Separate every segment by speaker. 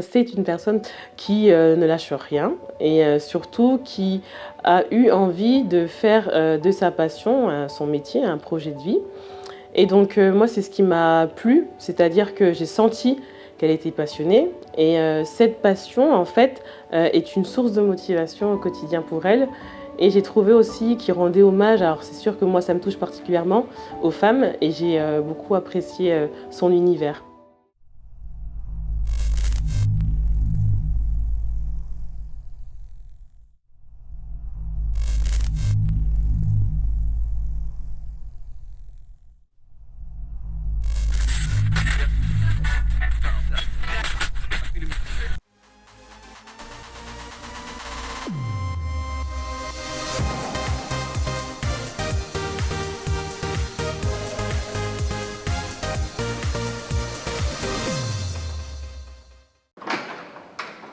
Speaker 1: C'est une personne qui ne lâche rien et surtout qui a eu envie de faire de sa passion son métier, un projet de vie. Et donc moi c'est ce qui m'a plu, c'est-à-dire que j'ai senti qu'elle était passionnée et cette passion en fait est une source de motivation au quotidien pour elle. Et j'ai trouvé aussi qu'il rendait hommage, alors c'est sûr que moi ça me touche particulièrement, aux femmes et j'ai beaucoup apprécié son univers.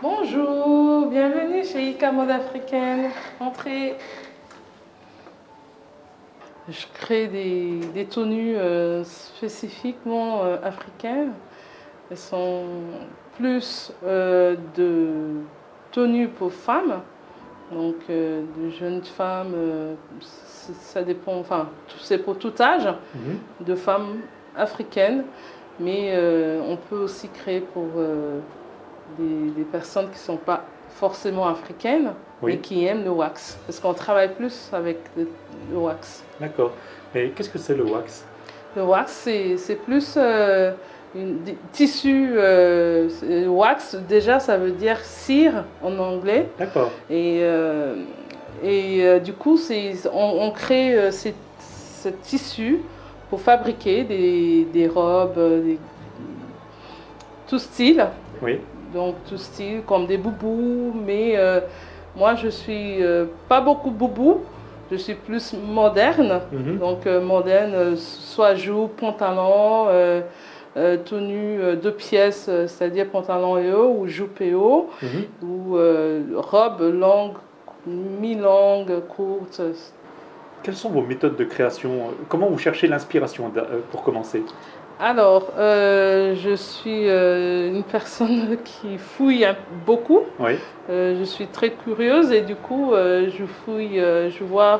Speaker 2: Bonjour, bienvenue chez ICA Mode Africaine. Entrez. Je crée des tenues spécifiquement africaines. Elles sont plus de tenues pour femmes, donc de jeunes femmes, ça dépend, enfin c'est pour tout âge, de femmes africaines, mais on peut aussi créer pour des personnes qui ne sont pas forcément africaines, mais qui aiment le wax, parce qu'on travaille plus avec le wax.
Speaker 3: D'accord. Mais qu'est-ce que c'est le wax?
Speaker 2: Le wax, c'est plus tissu. Wax, déjà, ça veut dire cire en anglais.
Speaker 3: D'accord.
Speaker 2: Et du coup, on crée ce tissu pour fabriquer des robes, tout style.
Speaker 3: Oui.
Speaker 2: Donc, tout style, comme des boubous. Mais moi, je suis pas beaucoup boubou. Je suis plus moderne, donc moderne, soit jupe, pantalon, tenue 2 pièces, c'est-à-dire pantalon et haut ou jupe et haut, ou robe longue, mi-longue, courte.
Speaker 3: Quelles sont vos méthodes de création? Comment vous cherchez l'inspiration pour commencer?
Speaker 2: Alors, je suis une personne qui fouille beaucoup.
Speaker 3: Oui.
Speaker 2: Je suis très curieuse et du coup, je fouille, je vois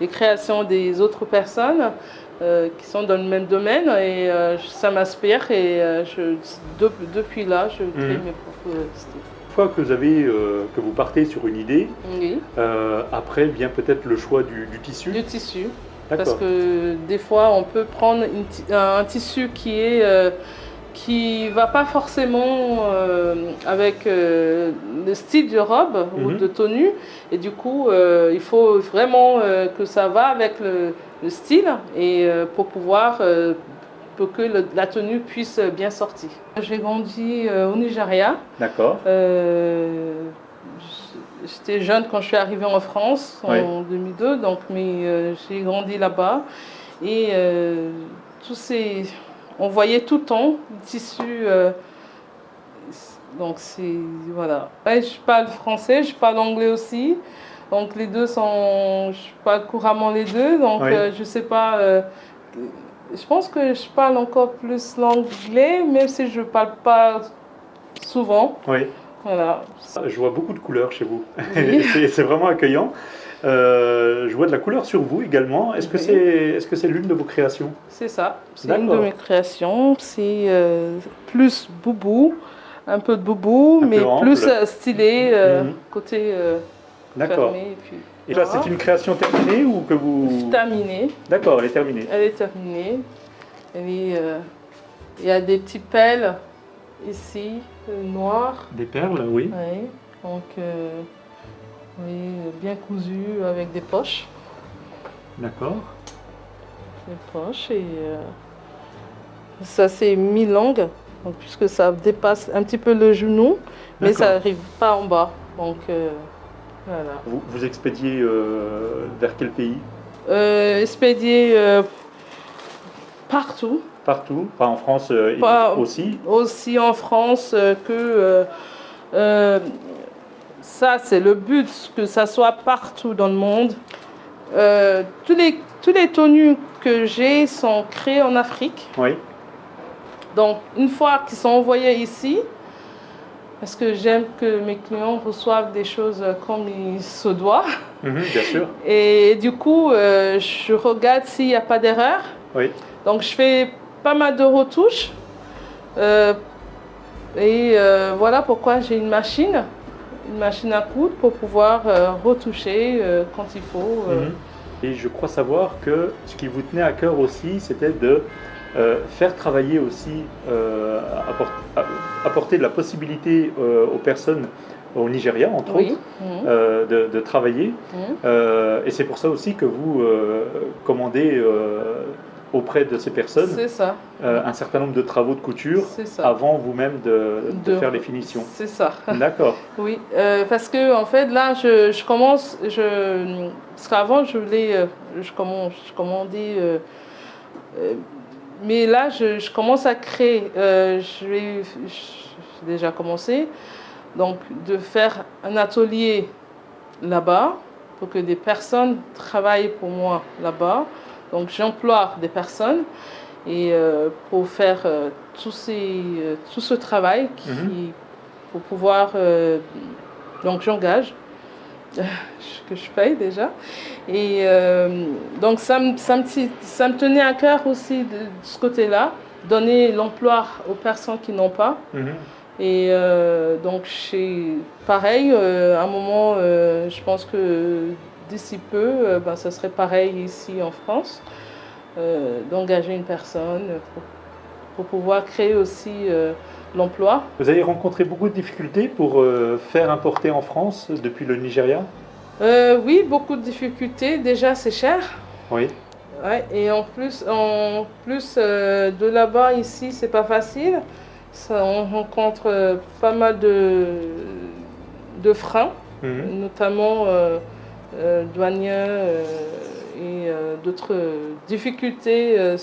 Speaker 2: les créations des autres personnes qui sont dans le même domaine et ça m'inspire et depuis là, je crée mes propres styles.
Speaker 3: Une fois que vous partez sur une idée,
Speaker 2: Oui.
Speaker 3: après vient peut-être le choix du tissu.
Speaker 2: Du tissu. Parce que des fois, on peut prendre un tissu qui va pas forcément avec le style de robe ou de tenue. Et du coup, il faut vraiment que ça va avec le style et pour pouvoir, pour que la tenue puisse bien sortir. J'ai grandi au Nigeria.
Speaker 3: D'accord.
Speaker 2: J'étais jeune quand je suis arrivée en France en 2002, donc, mais j'ai grandi là-bas. Et on voyait tout le temps le tissu. Donc, voilà. Ouais, je parle français, je parle anglais aussi. Donc, les deux sont. Je parle couramment les deux. Donc, je sais pas. Je pense que je parle encore plus l'anglais, même si je ne parle pas souvent.
Speaker 3: Oui.
Speaker 2: Voilà.
Speaker 3: Je vois beaucoup de couleurs chez vous. Oui. C'est vraiment accueillant. Je vois de la couleur sur vous également. Est-ce que c'est l'une de vos créations?
Speaker 2: C'est ça. C'est une de mes créations. C'est plus boubou, un peu de boubou, mais plus stylé, côté fermé.
Speaker 3: Et là, c'est une création terminée ou que vous...
Speaker 2: Terminée.
Speaker 3: D'accord, elle est terminée.
Speaker 2: Elle est terminée. Il y a des petits pelles ici, noires.
Speaker 3: Des perles, oui.
Speaker 2: Oui, donc oui, bien cousu avec des poches.
Speaker 3: D'accord.
Speaker 2: Des poches et ça c'est mi-longue, donc puisque ça dépasse un petit peu le genou, mais ça n'arrive pas en bas. Donc voilà.
Speaker 3: Vous expédiez vers quel pays?
Speaker 2: Expédié partout.
Speaker 3: Partout, pas en France aussi?
Speaker 2: Aussi en France que ça c'est le but, que ça soit partout dans le monde. Tous les tenues que j'ai sont créées en Afrique.
Speaker 3: Oui.
Speaker 2: Donc une fois qu'ils sont envoyés ici, parce que j'aime que mes clients reçoivent des choses comme il se doit.
Speaker 3: Bien sûr.
Speaker 2: Et du coup, je regarde s'il n'y a pas d'erreur.
Speaker 3: Oui.
Speaker 2: Donc, je fais pas mal de retouches. Voilà pourquoi j'ai une machine à coudre pour pouvoir retoucher quand il faut.
Speaker 3: Et je crois savoir que ce qui vous tenait à cœur aussi, c'était de faire travailler aussi, apporter de la possibilité aux personnes au Nigeria, entre autres, de travailler. Et c'est pour ça aussi que vous commandez auprès de ces personnes un certain nombre de travaux de couture avant vous-même de faire les finitions.
Speaker 2: C'est ça.
Speaker 3: D'accord.
Speaker 2: Oui, parce que en fait là je commence, parce qu'avant je commandais, mais là je commence à créer. J'ai déjà commencé donc de faire un atelier là-bas pour que des personnes travaillent pour moi là-bas. Donc j'emploie des personnes et pour faire tout ce travail pour pouvoir donc j'engage que je paye déjà et donc ça me tenait à cœur aussi de ce côté-là, donner l'emploi aux personnes qui n'ont pas. Et donc pareil à un moment je pense que d'ici peu ça serait pareil ici en France, d'engager une personne pour pouvoir créer aussi l'emploi.
Speaker 3: Vous avez rencontré beaucoup de difficultés pour faire importer en France depuis le Nigeria?
Speaker 2: Oui, beaucoup de difficultés. Déjà, c'est cher.
Speaker 3: Oui.
Speaker 2: Ouais, et en plus de là-bas, ici, c'est pas facile. On rencontre pas mal de freins, notamment douaniers et d'autres difficultés.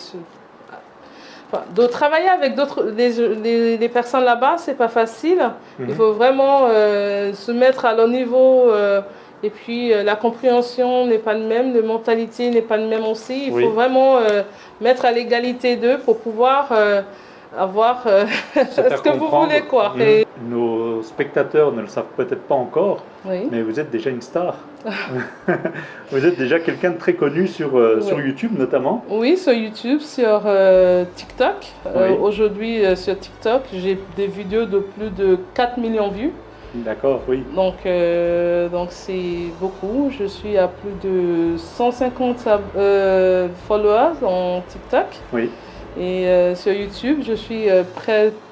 Speaker 2: De travailler avec les personnes là-bas, c'est pas facile. Il faut vraiment se mettre à leur niveau. Et puis la compréhension n'est pas le même, la mentalité n'est pas le même aussi. Il faut vraiment mettre à l'égalité d'eux pour pouvoir avoir ce que vous voulez, quoi. Et
Speaker 3: nos spectateurs ne le savent peut-être pas encore, mais vous êtes déjà une star. Vous êtes déjà quelqu'un de très connu sur YouTube notamment.
Speaker 2: Oui, sur YouTube, sur TikTok. Aujourd'hui, sur TikTok, j'ai des vidéos de plus de 4 millions de vues.
Speaker 3: D'accord, oui.
Speaker 2: Donc c'est beaucoup. Je suis à plus de 150 followers en TikTok.
Speaker 3: Oui.
Speaker 2: Et sur YouTube, je suis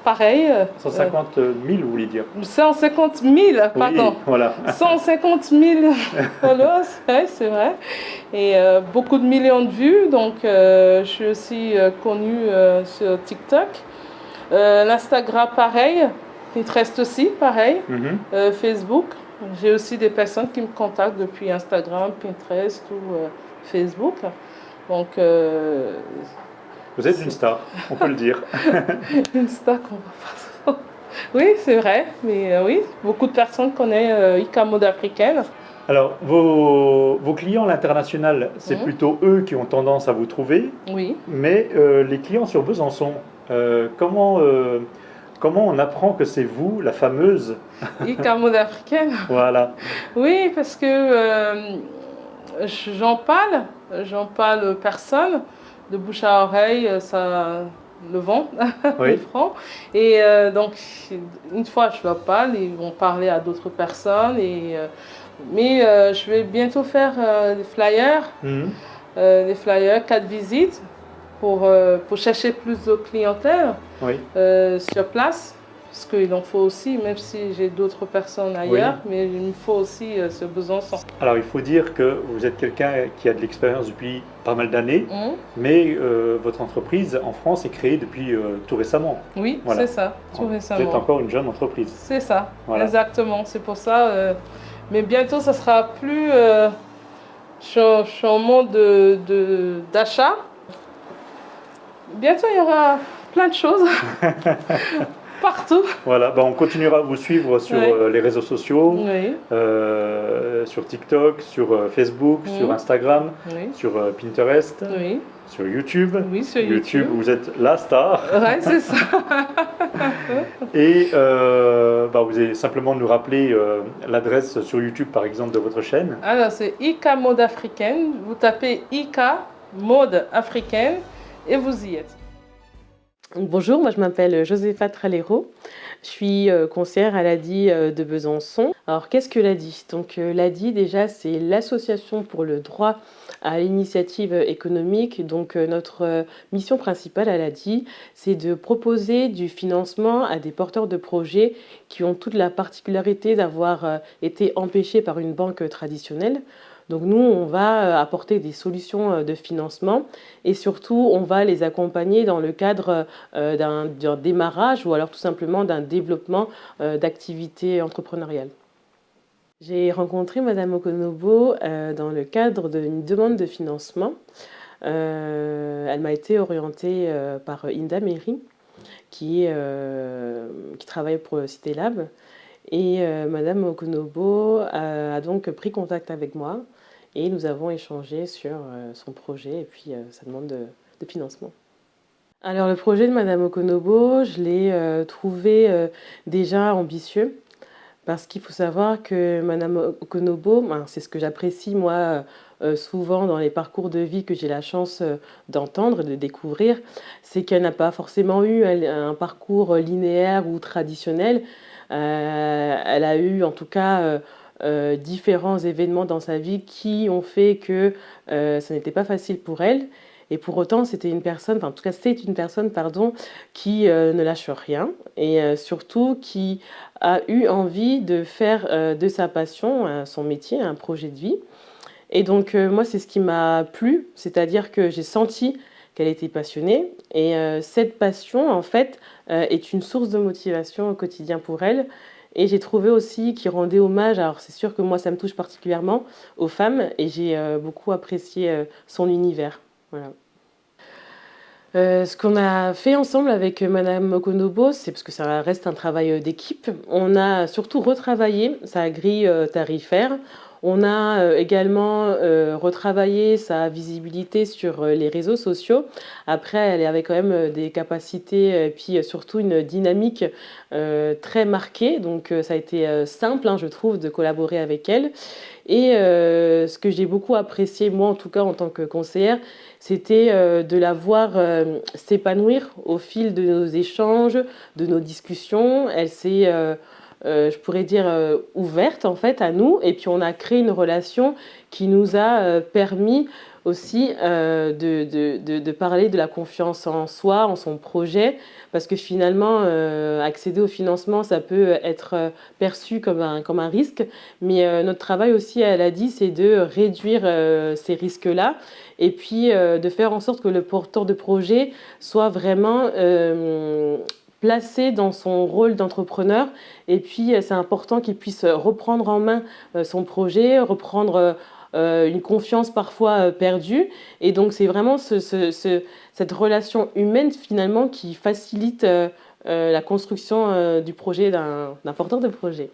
Speaker 2: pareil.
Speaker 3: 150 000, vous voulez dire?
Speaker 2: 150 000, pardon.
Speaker 3: Oui, voilà.
Speaker 2: 150 000 followers, c'est vrai. Et beaucoup de millions de vues. Donc, je suis aussi connue sur TikTok. L'Instagram, pareil. Pinterest aussi, pareil. Facebook. J'ai aussi des personnes qui me contactent depuis Instagram, Pinterest ou Facebook. Donc...
Speaker 3: vous êtes une star, on peut le dire.
Speaker 2: Une star qu'on va pas. Oui, c'est vrai, mais oui, beaucoup de personnes connaissent ICA Mode Africaine.
Speaker 3: Alors, vos clients à l'international, c'est plutôt eux qui ont tendance à vous trouver.
Speaker 2: Oui.
Speaker 3: Mais les clients sur Besançon, comment on apprend que c'est vous, la fameuse
Speaker 2: ICA Mode Africaine?
Speaker 3: Voilà.
Speaker 2: Oui, parce que j'en parle aux personnes. De bouche à oreille, ça le vend, les francs. Et donc, une fois je leur parle, ils vont parler à d'autres personnes. Mais je vais bientôt faire des flyers, 4 visites pour chercher plus de clientèle sur place. Parce qu'il en faut aussi, même si j'ai d'autres personnes ailleurs, mais il me faut aussi ce Besançon. Alors
Speaker 3: il faut dire que vous êtes quelqu'un qui a de l'expérience depuis pas mal d'années, mais votre entreprise en France est créée depuis tout récemment.
Speaker 2: Oui, c'est ça, tout récemment.
Speaker 3: Vous êtes encore une jeune entreprise.
Speaker 2: C'est ça, exactement. C'est pour ça. Mais bientôt, ça sera plus changement d'achat. Bientôt, il y aura plein de choses. Partout.
Speaker 3: Voilà, on continuera à vous suivre sur les réseaux sociaux, sur TikTok, sur Facebook, sur Instagram, sur Pinterest, sur YouTube.
Speaker 2: Oui, sur YouTube.
Speaker 3: Vous êtes la star.
Speaker 2: Ouais, c'est ça.
Speaker 3: Et vous allez simplement nous rappeler l'adresse sur YouTube, par exemple, de votre chaîne.
Speaker 2: Alors, c'est ICA Mode Africaine. Vous tapez ICA Mode Africaine et vous y êtes.
Speaker 1: Bonjour, moi je m'appelle Josepha Tralero, je suis conseillère à l'ADI de Besançon. Alors qu'est-ce que l'ADI? Donc l'ADI déjà c'est l'association pour le droit à l'initiative économique. Donc notre mission principale à l'ADI c'est de proposer du financement à des porteurs de projets qui ont toute la particularité d'avoir été empêchés par une banque traditionnelle. Donc nous, on va apporter des solutions de financement et surtout, on va les accompagner dans le cadre d'un démarrage ou alors tout simplement d'un développement d'activités entrepreneuriales. J'ai rencontré Madame Okonobo dans le cadre d'une demande de financement. Elle m'a été orientée par Inda Meri, qui travaille pour Cité Lab. Et Madame Okonobo a donc pris contact avec moi. Et nous avons échangé sur son projet et puis sa demande de financement. Alors le projet de Madame Okonobo, je l'ai trouvé déjà ambitieux parce qu'il faut savoir que Madame Okonobo, c'est ce que j'apprécie moi souvent dans les parcours de vie que j'ai la chance d'entendre, de découvrir, c'est qu'elle n'a pas forcément eu un parcours linéaire ou traditionnel. Elle a eu en tout cas différents événements dans sa vie qui ont fait que ça n'était pas facile pour elle. Et pour autant, c'était une personne, enfin en tout cas c'est une personne, qui ne lâche rien et surtout qui a eu envie de faire de sa passion son métier, un projet de vie. Et donc moi c'est ce qui m'a plu, c'est-à-dire que j'ai senti qu'elle était passionnée et cette passion en fait est une source de motivation au quotidien pour elle. Et j'ai trouvé aussi qu'il rendait hommage, alors c'est sûr que moi ça me touche particulièrement, aux femmes et j'ai beaucoup apprécié son univers. Voilà. Ce qu'on a fait ensemble avec Madame Okonobo, c'est parce que ça reste un travail d'équipe. On a surtout retravaillé sa grille tarifaire. On a également retravaillé sa visibilité sur les réseaux sociaux. Après, elle avait quand même des capacités et puis surtout une dynamique très marquée. Donc ça a été simple, je trouve, de collaborer avec elle. Et ce que j'ai beaucoup apprécié, moi en tout cas en tant que conseillère, c'était de la voir s'épanouir au fil de nos échanges, de nos discussions. Elle s'est je pourrais dire ouverte en fait à nous et puis on a créé une relation qui nous a permis aussi de parler de la confiance en soi, en son projet, parce que finalement accéder au financement ça peut être perçu comme un risque, mais notre travail aussi, elle a dit, c'est de réduire ces risques-là et puis de faire en sorte que le porteur de projet soit vraiment placé dans son rôle d'entrepreneur et puis c'est important qu'il puisse reprendre en main son projet, reprendre une confiance parfois perdue et donc c'est vraiment cette relation humaine finalement qui facilite la construction du projet d'un porteur de projet.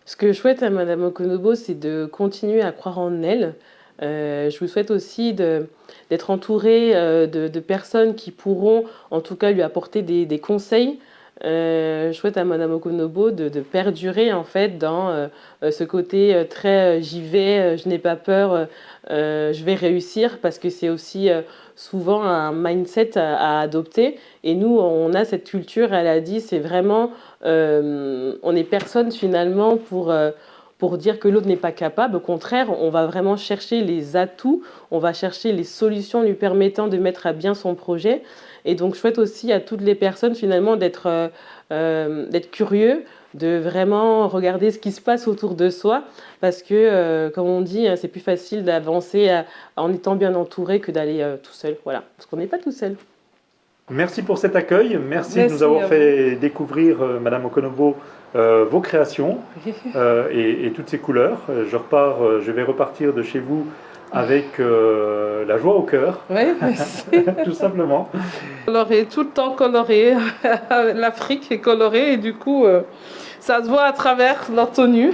Speaker 1: Ce que je souhaite à Madame Okonobo, c'est de continuer à croire en elle. Je vous souhaite aussi d'être entourée de personnes qui pourront en tout cas lui apporter des conseils. Je souhaite à Madame Okonobo de perdurer en fait dans ce côté très j'y vais, je n'ai pas peur, je vais réussir, parce que c'est aussi souvent un mindset à adopter. Et nous, on a cette culture, elle a dit, c'est vraiment, on n'est personne finalement pour dire que l'autre n'est pas capable. Au contraire, on va vraiment chercher les atouts, on va chercher les solutions lui permettant de mettre à bien son projet. Et donc, je souhaite aussi à toutes les personnes finalement d'être curieux, de vraiment regarder ce qui se passe autour de soi, parce que, comme on dit, c'est plus facile d'avancer en étant bien entouré que d'aller tout seul. Voilà, parce qu'on n'est pas tout seul.
Speaker 3: Merci pour cet accueil, merci de nous avoir fait découvrir, Madame Okonobo, vos créations et toutes ces couleurs. Je vais repartir de chez vous avec la joie au cœur.
Speaker 2: Oui, merci.
Speaker 3: Tout simplement.
Speaker 2: Coloré, tout le temps coloré. L'Afrique est colorée et du coup, ça se voit à travers leur tenue.